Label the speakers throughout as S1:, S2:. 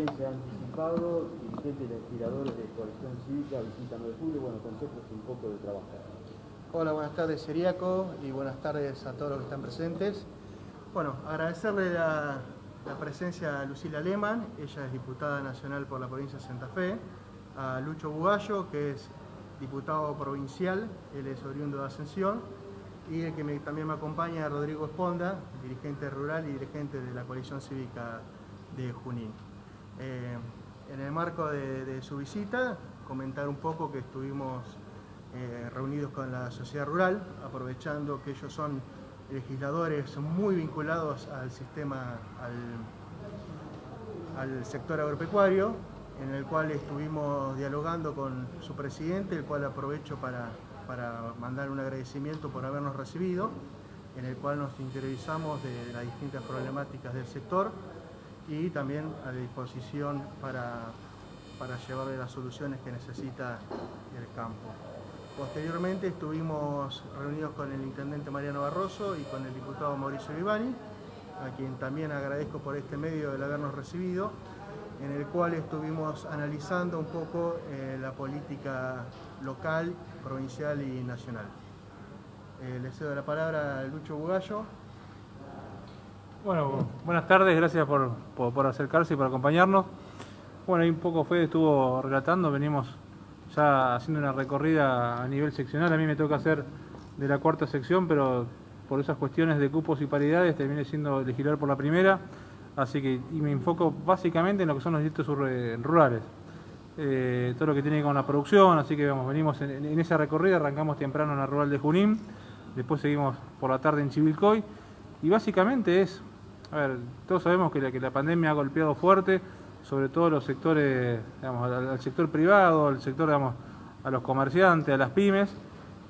S1: Se han anticipado, dirigentes y legisladores de Coalición Cívica visitan 9 de julio, bueno, conceptos un poco de trabajo.
S2: Hola, buenas tardes Ciriaco y buenas tardes a todos los que están presentes. Bueno, agradecerle la presencia a Lucila Lehmann, ella es diputada nacional por la provincia de Santa Fe, a Lucho Bugallo, que es diputado provincial, él es oriundo de Ascensión, y el que también me acompaña, Rodrigo Esponda, dirigente rural y dirigente de la Coalición Cívica de Junín. En el marco de su visita, comentar un poco que estuvimos reunidos con la sociedad rural, aprovechando que ellos son legisladores muy vinculados al sistema, al sector agropecuario, en el cual estuvimos dialogando con su presidente, el cual aprovecho para mandar un agradecimiento por habernos recibido, en el cual nos interiorizamos de las distintas problemáticas del sector y también a disposición para llevarle las soluciones que necesita el campo. Posteriormente estuvimos reunidos con el intendente Mariano Barroso y con el diputado Mauricio Vivani, a quien también agradezco por este medio el habernos recibido, en el cual estuvimos analizando un poco la política local, provincial y nacional. Le cedo la palabra a Lucho Bugallo.
S3: Bueno, buenas tardes, gracias por acercarse y por acompañarnos. Bueno, ahí un poco Fede estuvo relatando, venimos ya haciendo una recorrida a nivel seccional. A mí me toca hacer de la cuarta sección, pero por esas cuestiones de cupos y paridades terminé siendo legislador por la primera, así que me enfoco básicamente en lo que son los distritos rurales. Todo lo que tiene que ver con la producción, así que venimos en esa recorrida, arrancamos temprano en la rural de Junín, después seguimos por la tarde en Chivilcoy, y básicamente es, a ver, todos sabemos que la pandemia ha golpeado fuerte, sobre todo los sectores, digamos, al sector privado, al sector, digamos, a los comerciantes, a las pymes,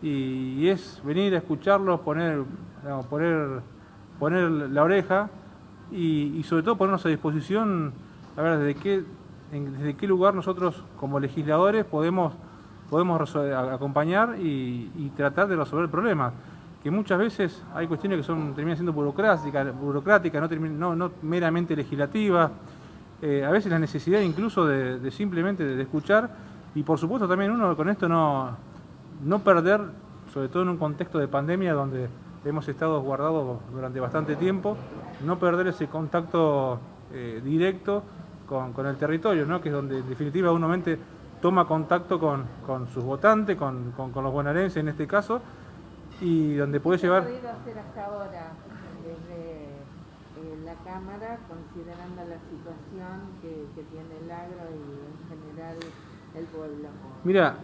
S3: y es venir a escucharlos, poner la oreja y sobre todo ponernos a disposición, a ver, desde qué lugar nosotros como legisladores podemos acompañar y tratar de resolver problemas. Que muchas veces hay cuestiones que terminan siendo burocráticas, no meramente legislativas. A veces la necesidad incluso de simplemente de escuchar, y por supuesto también uno con esto no perder, sobre todo en un contexto de pandemia donde hemos estado guardados durante bastante tiempo, no perder ese contacto directo con el territorio, ¿no? Que es donde en definitiva uno toma contacto con sus votantes, con los bonaerenses en este caso, y donde puede llevar...
S4: ¿Qué ha podido hacer hasta ahora desde la Cámara, considerando la situación que tiene el agro y en general el pueblo?
S3: Mira,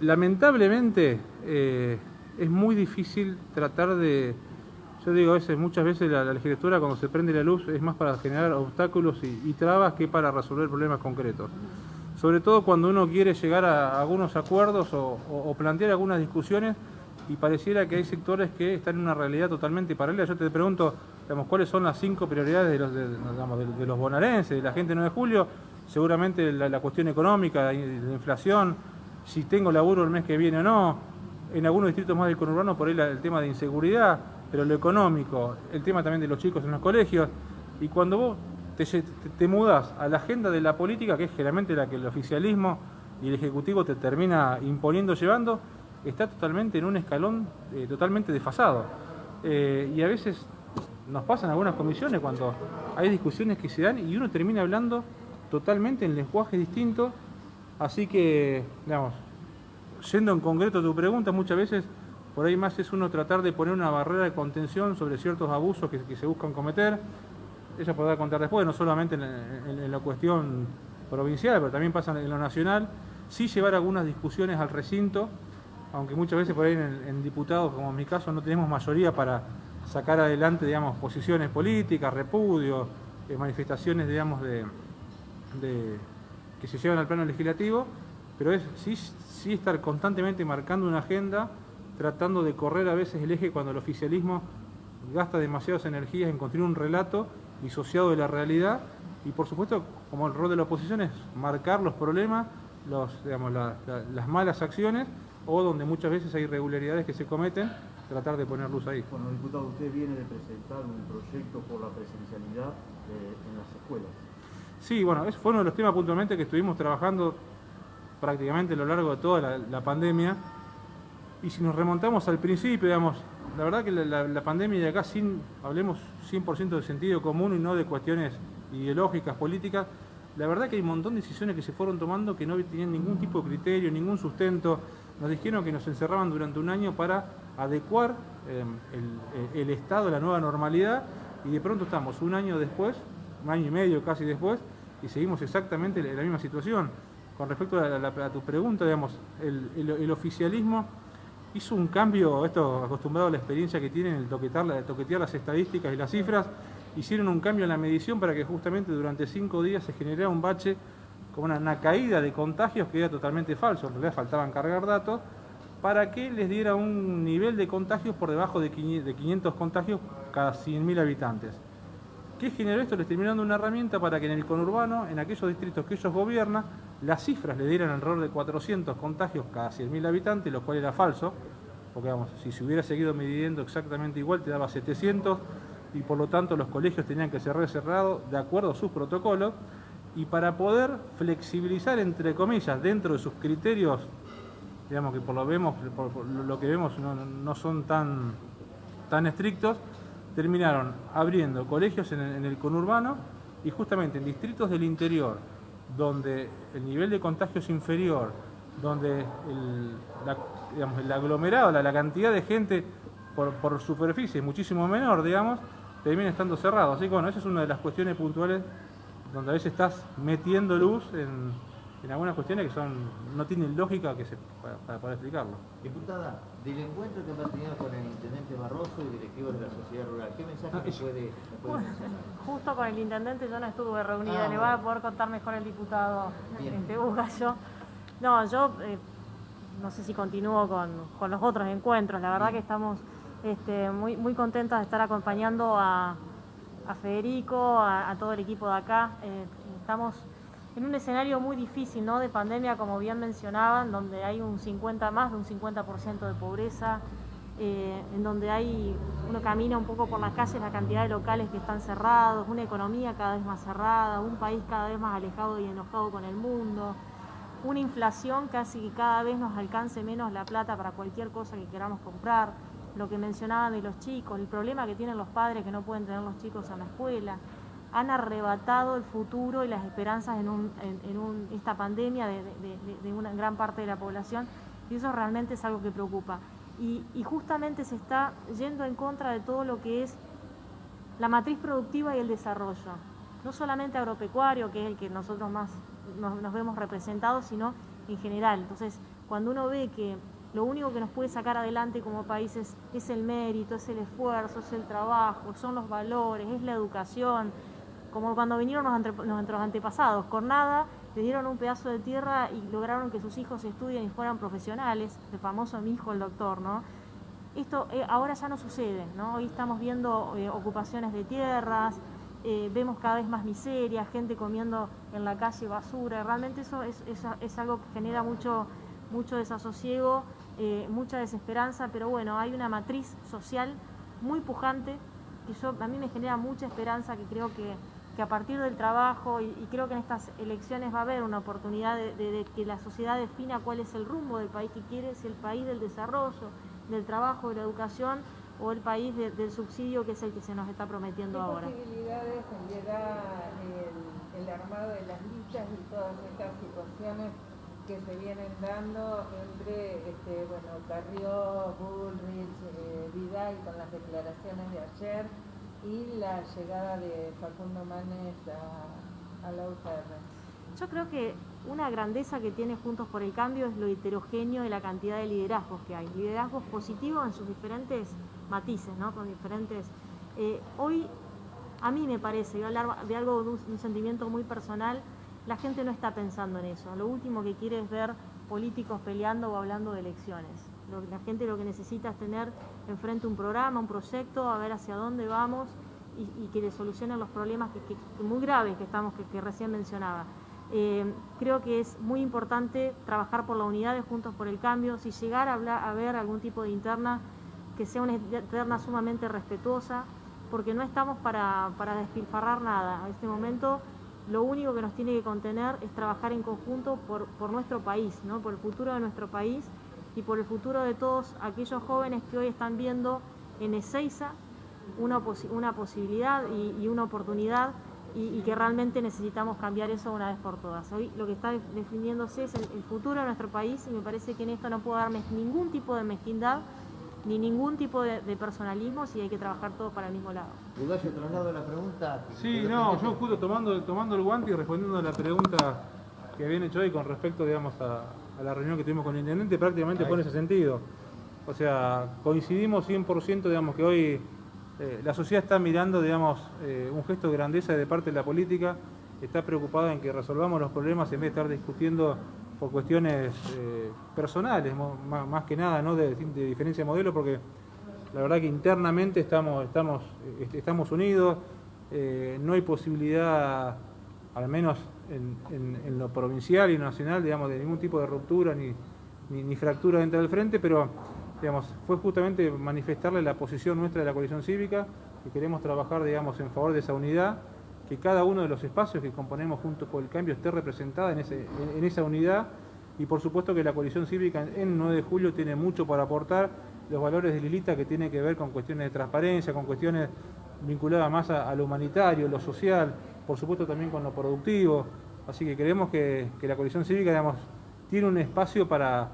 S3: lamentablemente es muy difícil tratar de... Yo digo, muchas veces la legislatura cuando se prende la luz es más para generar obstáculos y trabas que para resolver problemas concretos. Sobre todo cuando uno quiere llegar a algunos acuerdos o plantear algunas discusiones y pareciera que hay sectores que están en una realidad totalmente paralela. Yo te pregunto, digamos, ¿cuáles son las 5 prioridades de los bonaerenses, de la gente de 9 de julio? Seguramente la cuestión económica, la inflación, si tengo laburo el mes que viene o no. En algunos distritos más del conurbano por ahí el tema de inseguridad, pero lo económico, el tema también de los chicos en los colegios. Y cuando vos te mudás a la agenda de la política, que es generalmente la que el oficialismo y el ejecutivo te termina imponiendo, llevando, está totalmente en un escalón totalmente desfasado. Y a veces nos pasan algunas comisiones cuando hay discusiones que se dan y uno termina hablando totalmente en lenguaje distinto. Así que, digamos, yendo en concreto a tu pregunta, muchas veces por ahí más es uno tratar de poner una barrera de contención sobre ciertos abusos que se buscan cometer. Ella podrá contar después, no solamente en la cuestión provincial, pero también pasa en lo nacional. Sí llevar algunas discusiones al recinto, aunque muchas veces por ahí en diputados, como en mi caso, no tenemos mayoría para sacar adelante, digamos, posiciones políticas, repudios, manifestaciones, digamos, que se llevan al plano legislativo, pero es sí estar constantemente marcando una agenda, tratando de correr a veces el eje cuando el oficialismo gasta demasiadas energías en construir un relato disociado de la realidad, y por supuesto, como el rol de la oposición es marcar los problemas, las malas acciones, o donde muchas veces hay irregularidades que se cometen, tratar de poner luz ahí.
S1: Bueno, diputado, usted viene de presentar un proyecto por la presencialidad en las escuelas.
S3: Sí, bueno, ese fue uno de los temas puntualmente que estuvimos trabajando prácticamente a lo largo de toda la pandemia. Y si nos remontamos al principio, digamos, la verdad que la pandemia de acá, hablemos 100% de sentido común y no de cuestiones ideológicas, políticas, la verdad que hay un montón de decisiones que se fueron tomando que no tenían ningún tipo de criterio, ningún sustento. Nos dijeron que nos encerraban durante un año para adecuar el Estado a la nueva normalidad, y de pronto estamos un año después, un año y medio casi después, y seguimos exactamente en la misma situación. Con respecto a tu pregunta, digamos, el oficialismo hizo un cambio, esto acostumbrado a la experiencia que tienen, el toquetear las estadísticas y las cifras, hicieron un cambio en la medición para que justamente durante 5 días se generara un bache con una caída de contagios que era totalmente falso. En realidad faltaban cargar datos para que les diera un nivel de contagios por debajo de 500 contagios cada 100.000 habitantes. ¿Qué generó esto? Les terminó dando una herramienta para que en el conurbano, en aquellos distritos que ellos gobiernan, las cifras le dieran alrededor de 400 contagios cada 100.000 habitantes, lo cual era falso, porque vamos, si se hubiera seguido midiendo exactamente igual te daba 700, y por lo tanto los colegios tenían que ser cerrados de acuerdo a sus protocolos, y para poder flexibilizar, entre comillas, dentro de sus criterios, digamos que por lo que vemos no son tan estrictos, terminaron abriendo colegios en el conurbano, y justamente en distritos del interior, donde el nivel de contagio es inferior, donde el aglomerado, la cantidad de gente por superficie es muchísimo menor, digamos, termina estando cerrado. Así que bueno, esa es una de las cuestiones puntuales donde a veces estás metiendo luz en algunas cuestiones que no tienen lógica para poder explicarlo.
S5: Diputada, del encuentro que ha mantenido con el intendente Barroso y directivos de la sociedad rural, ¿qué mensaje me puede mencionar?
S6: Justo con el intendente yo no estuve reunida, le va a poder contar mejor el diputado Bugallo. No, yo no sé si continúo con los otros encuentros, la verdad que estamos muy contentas de estar acompañando a Federico, a todo el equipo de acá. Estamos en un escenario muy difícil, ¿no?, de pandemia, como bien mencionaban, donde hay más de un 50% de pobreza, en donde uno camina un poco por las calles, la cantidad de locales que están cerrados, una economía cada vez más cerrada, un país cada vez más alejado y enojado con el mundo, una inflación casi que cada vez nos alcance menos la plata para cualquier cosa que queramos comprar, lo que mencionaban de los chicos, el problema que tienen los padres que no pueden tener los chicos en la escuela. Han arrebatado el futuro y las esperanzas en esta pandemia de una gran parte de la población, y eso realmente es algo que preocupa. Y justamente se está yendo en contra de todo lo que es la matriz productiva y el desarrollo, no solamente agropecuario, que es el que nosotros más nos vemos representados, sino en general. Entonces, cuando uno ve que lo único que nos puede sacar adelante como país es el mérito, es el esfuerzo, es el trabajo, son los valores, es la educación, como cuando vinieron nuestros antepasados, con nada le dieron un pedazo de tierra y lograron que sus hijos estudien y fueran profesionales, el famoso mi hijo el doctor, ¿no? Esto ahora ya no sucede, ¿no? Hoy estamos viendo ocupaciones de tierras, vemos cada vez más miseria, gente comiendo en la calle basura. Realmente eso es algo que genera mucho desasosiego, mucha desesperanza, pero bueno, hay una matriz social muy pujante que a mí me genera mucha esperanza, que creo que a partir del trabajo, y creo que en estas elecciones va a haber una oportunidad de que la sociedad defina cuál es el rumbo del país que quiere, si el país del desarrollo, del trabajo, de la educación, o el país del subsidio, que es el que se nos está prometiendo ahora.
S4: ¿Qué posibilidades le da el armado de las listas y todas estas situaciones que se vienen dando entre Carrió, Bullrich, Vidal, con las declaraciones de ayer, y la llegada de Facundo Manes a la UCR?
S6: Yo creo que una grandeza que tiene Juntos por el Cambio es lo heterogéneo de la cantidad de liderazgos que hay, liderazgos positivos en sus diferentes matices, ¿no?, con diferentes... hoy, a mí me parece, voy a hablar de algo, de un sentimiento muy personal, la gente no está pensando en eso. Lo último que quiere es ver políticos peleando o hablando de elecciones. La gente lo que necesita es tener enfrente un programa, un proyecto, a ver hacia dónde vamos, y que le solucionen los problemas que muy graves que recién mencionaba. Creo que es muy importante trabajar por la unidad de Juntos por el Cambio. Si llegara a haber algún tipo de interna, que sea una interna sumamente respetuosa, porque no estamos para despilfarrar nada. En este momento lo único que nos tiene que contener es trabajar en conjunto por nuestro país, ¿no? Por el futuro de nuestro país y por el futuro de todos aquellos jóvenes que hoy están viendo en Ezeiza una posibilidad y una oportunidad y que realmente necesitamos cambiar eso una vez por todas. Hoy lo que está definiéndose es el futuro de nuestro país y me parece que en esto no puede haber ningún tipo de mezquindad ni ningún tipo de personalismo si hay que trabajar todos para el mismo lado.
S5: Ugallo, traslado la pregunta.
S3: Sí, no, yo justo tomando el guante y respondiendo a la pregunta que habían hecho hoy con respecto, digamos, a la reunión que tuvimos con el intendente, prácticamente fue en ese sentido. O sea, coincidimos 100%, digamos, que hoy la sociedad está mirando, digamos, un gesto de grandeza de parte de la política, está preocupada en que resolvamos los problemas en vez de estar discutiendo por cuestiones personales, más que nada, ¿no? de diferencia de modelo, porque la verdad que internamente estamos unidos, no hay posibilidad, al menos en lo provincial y nacional, digamos, de ningún tipo de ruptura ni fractura dentro del frente, pero digamos, fue justamente manifestarle la posición nuestra de la coalición cívica, que queremos trabajar, digamos, en favor de esa unidad, que cada uno de los espacios que componemos junto con el cambio esté representada en esa unidad, y por supuesto que la coalición cívica en 9 de julio tiene mucho para aportar, los valores de Lilita que tiene que ver con cuestiones de transparencia, con cuestiones vinculadas más a lo humanitario, lo social, por supuesto también con lo productivo, así que creemos que la coalición cívica, digamos, tiene un espacio para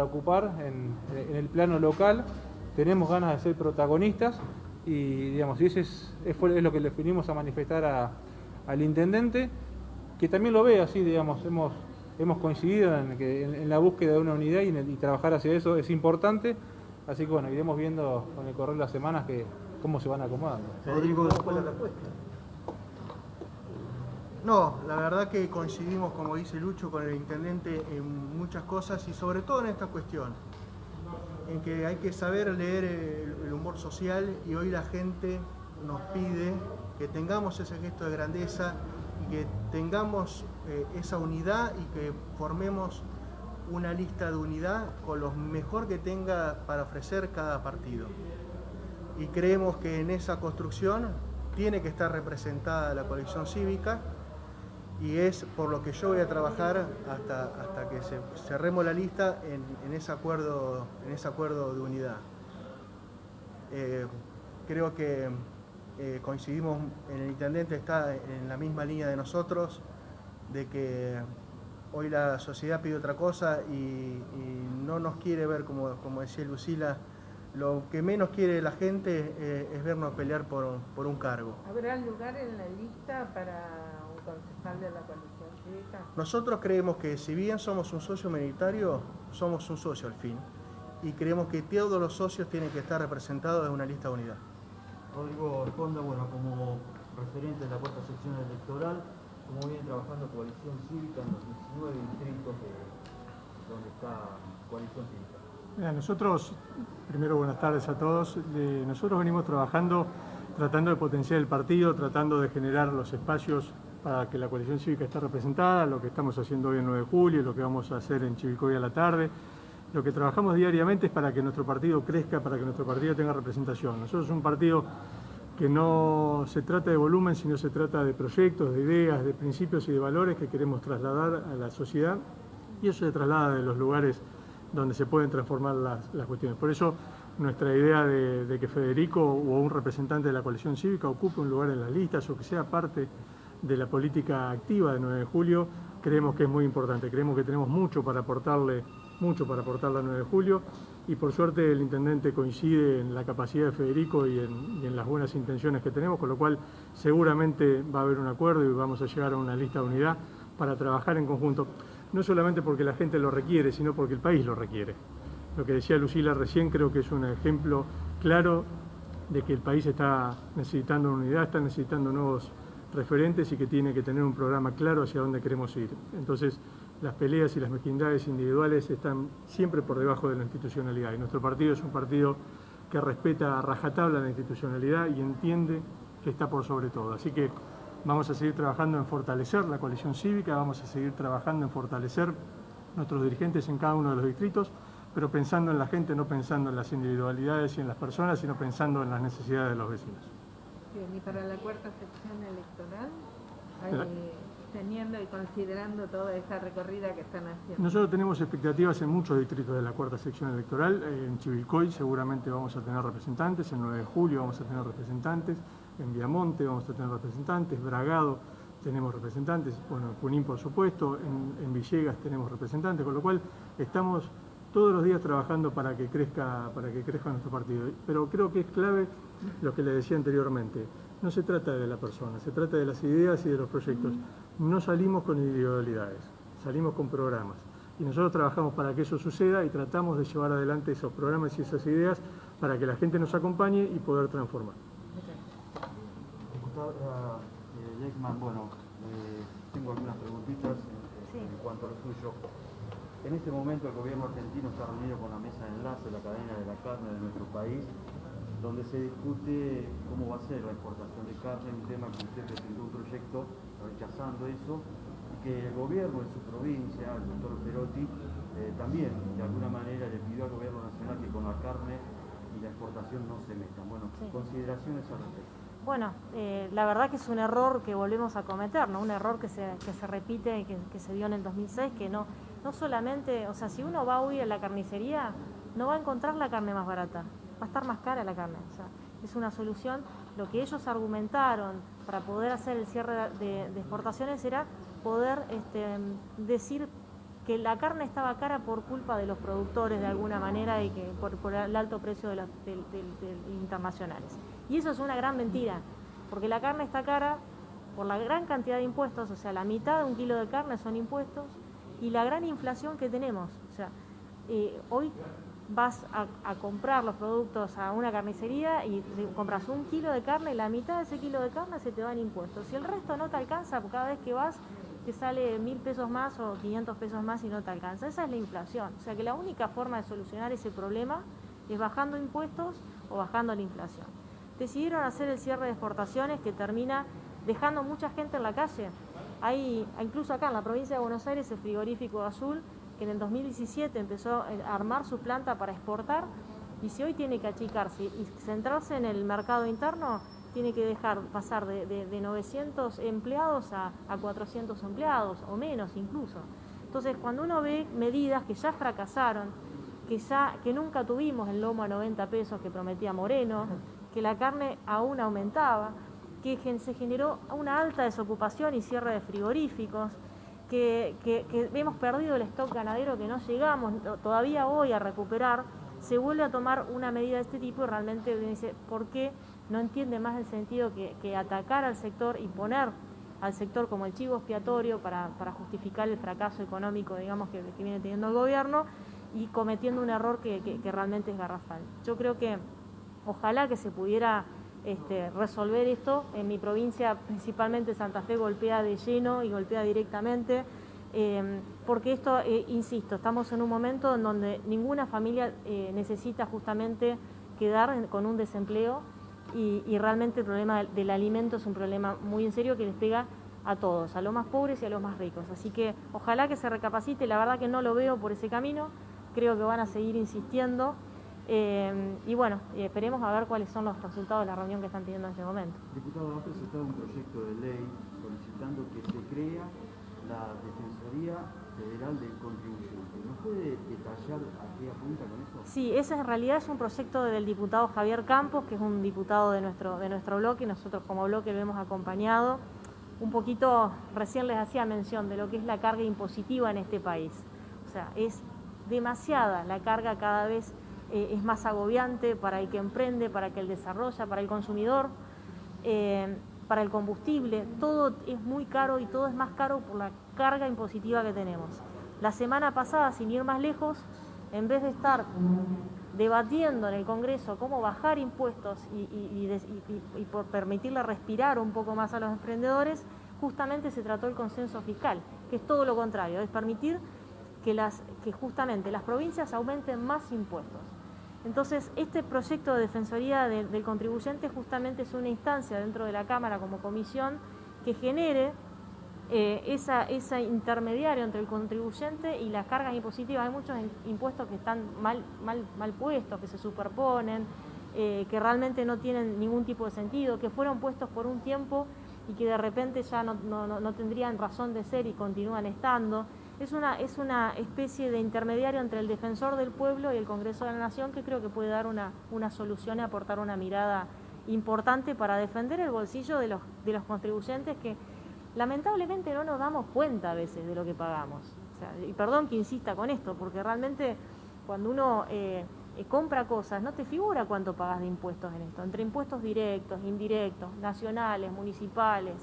S3: ocupar en el plano local, tenemos ganas de ser protagonistas y, digamos, y es lo que le vinimos a manifestar al intendente, que también lo ve así, digamos, hemos coincidido en la búsqueda de una unidad y trabajar hacia eso es importante, así que bueno, iremos viendo con el correr de las semanas cómo se van acomodando.
S2: Rodrigo, ¿cuál es la respuesta? No, la verdad que coincidimos, como dice Lucho, con el intendente en muchas cosas y sobre todo en esta cuestión, en que hay que saber leer el humor social y hoy la gente nos pide que tengamos ese gesto de grandeza y que tengamos esa unidad y que formemos una lista de unidad con lo mejor que tenga para ofrecer cada partido. Y creemos que en esa construcción tiene que estar representada la coalición cívica, y es por lo que yo voy a trabajar hasta que cerremos la lista en ese acuerdo de unidad. Creo que coincidimos, el intendente está en la misma línea de nosotros, de que hoy la sociedad pide otra cosa y no nos quiere ver, como decía Lucila, lo que menos quiere la gente es vernos pelear por un cargo.
S4: ¿Habrá lugar en la lista para un concejal de la coalición cívica?
S2: Nosotros creemos que si bien somos un socio minoritario, somos un socio al fin. Y creemos que todos los socios tienen que estar representados en una lista de unidad.
S1: Rodrigo Esponda, bueno, como referente de la cuarta sección electoral, ¿cómo viene trabajando Coalición Cívica en los 19 distritos donde está Coalición Cívica?
S7: Mira, nosotros, primero buenas tardes a todos, nosotros venimos trabajando, tratando de potenciar el partido, tratando de generar los espacios para que la coalición cívica esté representada, lo que estamos haciendo hoy en 9 de julio, lo que vamos a hacer en Chivilcoy a la tarde. Lo que trabajamos diariamente es para que nuestro partido crezca, para que nuestro partido tenga representación. Nosotros somos un partido que no se trata de volumen, sino se trata de proyectos, de ideas, de principios y de valores que queremos trasladar a la sociedad, y eso se traslada de los lugares donde se pueden transformar las cuestiones. Por eso nuestra idea de que Federico o un representante de la coalición cívica ocupe un lugar en las listas o que sea parte de la política activa de 9 de julio, creemos que es muy importante. Creemos que tenemos mucho para aportarle a 9 de julio, y por suerte el intendente coincide en la capacidad de Federico y en las buenas intenciones que tenemos, con lo cual seguramente va a haber un acuerdo y vamos a llegar a una lista de unidad para trabajar en conjunto, no solamente porque la gente lo requiere, sino porque el país lo requiere. Lo que decía Lucila recién creo que es un ejemplo claro de que el país está necesitando una unidad, está necesitando nuevos referentes y que tiene que tener un programa claro hacia dónde queremos ir. Entonces, las peleas y las mezquindades individuales están siempre por debajo de la institucionalidad, y nuestro partido es un partido que respeta a rajatabla la institucionalidad y entiende que está por sobre todo. Así que vamos a seguir trabajando en fortalecer la coalición cívica, vamos a seguir trabajando en fortalecer nuestros dirigentes en cada uno de los distritos, pero pensando en la gente, no pensando en las individualidades y en las personas, sino pensando en las necesidades de los vecinos.
S4: Bien, y para la cuarta sección electoral, teniendo y considerando toda esta recorrida que están haciendo?
S7: Nosotros tenemos expectativas en muchos distritos de la cuarta sección electoral. En Chivilcoy seguramente vamos a tener representantes, en 9 de julio vamos a tener representantes, en Viamonte vamos a tener representantes, Bragado tenemos representantes, bueno, en Junín por supuesto, en Villegas tenemos representantes, con lo cual estamos todos los días trabajando para que crezca nuestro partido. Pero creo que es clave lo que le decía anteriormente. No se trata de la persona, se trata de las ideas y de los proyectos. No salimos con individualidades, salimos con programas. Y nosotros trabajamos para que eso suceda y tratamos de llevar adelante esos programas y esas ideas para que la gente nos acompañe y poder transformar.
S1: Diputada Lexman, bueno, tengo algunas preguntitas en cuanto a lo suyo. En este momento el gobierno argentino está reunido con la mesa de enlace, la cadena de la carne de nuestro país, donde se discute cómo va a ser la exportación de carne, un tema que usted presentó un proyecto rechazando eso, y que el gobierno de su provincia, el doctor Perotti, también de alguna manera le pidió al gobierno nacional que con la carne y la exportación no se metan. Bueno, consideraciones al respecto.
S6: Bueno, la verdad que es un error que volvemos a cometer, ¿no? Un error que se repite, que se dio en el 2006, que no solamente, o sea, si uno va hoy a la carnicería, no va a encontrar la carne más barata, va a estar más cara la carne. O sea, es una solución. Lo que ellos argumentaron para poder hacer el cierre de exportaciones era poder decir que la carne estaba cara por culpa de los productores de alguna manera y que por el alto precio de internacionales. Y eso es una gran mentira, porque la carne está cara por la gran cantidad de impuestos, o sea, la mitad de un kilo de carne son impuestos, y la gran inflación que tenemos. O sea, hoy vas a comprar los productos a una carnicería y compras un kilo de carne y la mitad de ese kilo de carne se te va en impuestos. Si el resto no te alcanza, porque cada vez que vas te sale 1.000 pesos más o 500 pesos más y no te alcanza. Esa es la inflación. O sea que la única forma de solucionar ese problema es bajando impuestos o bajando la inflación. Decidieron hacer el cierre de exportaciones que termina dejando mucha gente en la calle. Hay, incluso acá en la provincia de Buenos Aires, el frigorífico Azul, que en el 2017 empezó a armar su planta para exportar, y si hoy tiene que achicarse y centrarse en el mercado interno, tiene que pasar de 900 empleados a 400 empleados, o menos incluso. Entonces, cuando uno ve medidas que ya fracasaron, que nunca tuvimos el lomo a 90 pesos que prometía Moreno, que la carne aún aumentaba, que se generó una alta desocupación y cierre de frigoríficos, que hemos perdido el stock ganadero, que no llegamos todavía hoy a recuperar, se vuelve a tomar una medida de este tipo y realmente uno dice, ¿por qué no entiende más el sentido que atacar al sector y poner al sector como el chivo expiatorio para justificar el fracaso económico, digamos, que viene teniendo el gobierno, y cometiendo un error que realmente es garrafal? Yo creo que ojalá que se pudiera resolver esto. En mi provincia, principalmente Santa Fe, golpea de lleno y golpea directamente, porque esto, insisto, estamos en un momento en donde ninguna familia necesita justamente quedar con un desempleo, y realmente el problema del alimento es un problema muy en serio que les pega a todos, a los más pobres y a los más ricos. Así que ojalá que se recapacite. La verdad que no lo veo por ese camino, creo que van a seguir insistiendo. Y bueno, esperemos a ver cuáles son los resultados de la reunión que están teniendo en este momento.
S1: Diputado, ha presentado un proyecto de ley solicitando que se crea la Defensoría Federal del Contribuyente. ¿Nos puede detallar a qué apunta con eso?
S6: Sí, ese en realidad es un proyecto del diputado Javier Campos, que es un diputado de nuestro bloque, y nosotros como bloque lo hemos acompañado. Un poquito, recién les hacía mención de lo que es la carga impositiva en este país. O sea, es demasiada la carga, cada vez es más agobiante para el que emprende, para el que desarrolla, para el consumidor, para el combustible. Todo es muy caro y todo es más caro por la carga impositiva que tenemos. La semana pasada, sin ir más lejos, en vez de estar debatiendo en el Congreso cómo bajar impuestos y por permitirle respirar un poco más a los emprendedores, justamente se trató el consenso fiscal, que es todo lo contrario, es permitir que justamente las provincias aumenten más impuestos. Entonces, este proyecto de Defensoría del Contribuyente justamente es una instancia dentro de la Cámara como comisión que genere esa intermediario entre el contribuyente y las cargas impositivas. Hay muchos impuestos que están mal puestos, que se superponen, que realmente no tienen ningún tipo de sentido, que fueron puestos por un tiempo y que de repente ya no tendrían razón de ser y continúan estando. Es una especie de intermediario entre el defensor del pueblo y el Congreso de la Nación que creo que puede dar una solución y aportar una mirada importante para defender el bolsillo de los contribuyentes que lamentablemente no nos damos cuenta a veces de lo que pagamos. O sea, y perdón que insista con esto, porque realmente cuando uno compra cosas no te figura cuánto pagas de impuestos en esto, entre impuestos directos, indirectos, nacionales, municipales,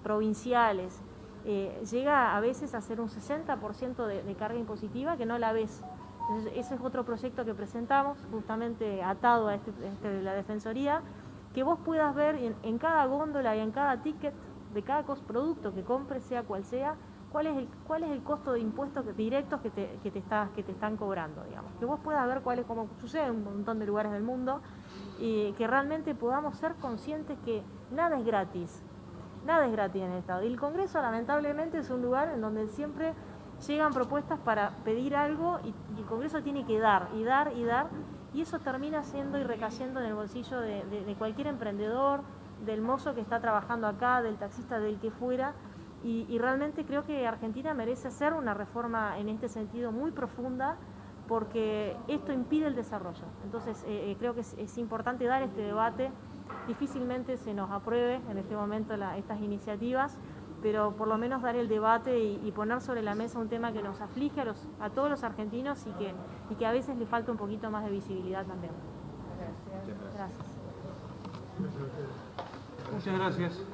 S6: provinciales. Llega a veces a ser un 60% de carga impositiva que no la ves. Entonces, ese es otro proyecto que presentamos, justamente atado a de la Defensoría, que vos puedas ver en cada góndola y en cada ticket de cada producto que compres, sea cual sea, cuál es el costo de impuestos directos que te están cobrando, digamos. Que vos puedas ver cuál es, como sucede en un montón de lugares del mundo, y que realmente podamos ser conscientes que nada es gratis. Nada es gratis en el Estado. Y el Congreso, lamentablemente, es un lugar en donde siempre llegan propuestas para pedir algo y el Congreso tiene que dar, y dar, y dar, y eso termina siendo y recayendo en el bolsillo de cualquier emprendedor, del mozo que está trabajando acá, del taxista, del que fuera, y realmente creo que Argentina merece hacer una reforma en este sentido muy profunda, porque esto impide el desarrollo. Entonces, creo que es importante dar este debate. Difícilmente se nos apruebe en este momento estas iniciativas, pero por lo menos dar el debate y poner sobre la mesa un tema que nos aflige a todos los argentinos y que a veces le falta un poquito más de visibilidad también.
S4: Gracias.
S6: Gracias.
S3: Muchas gracias.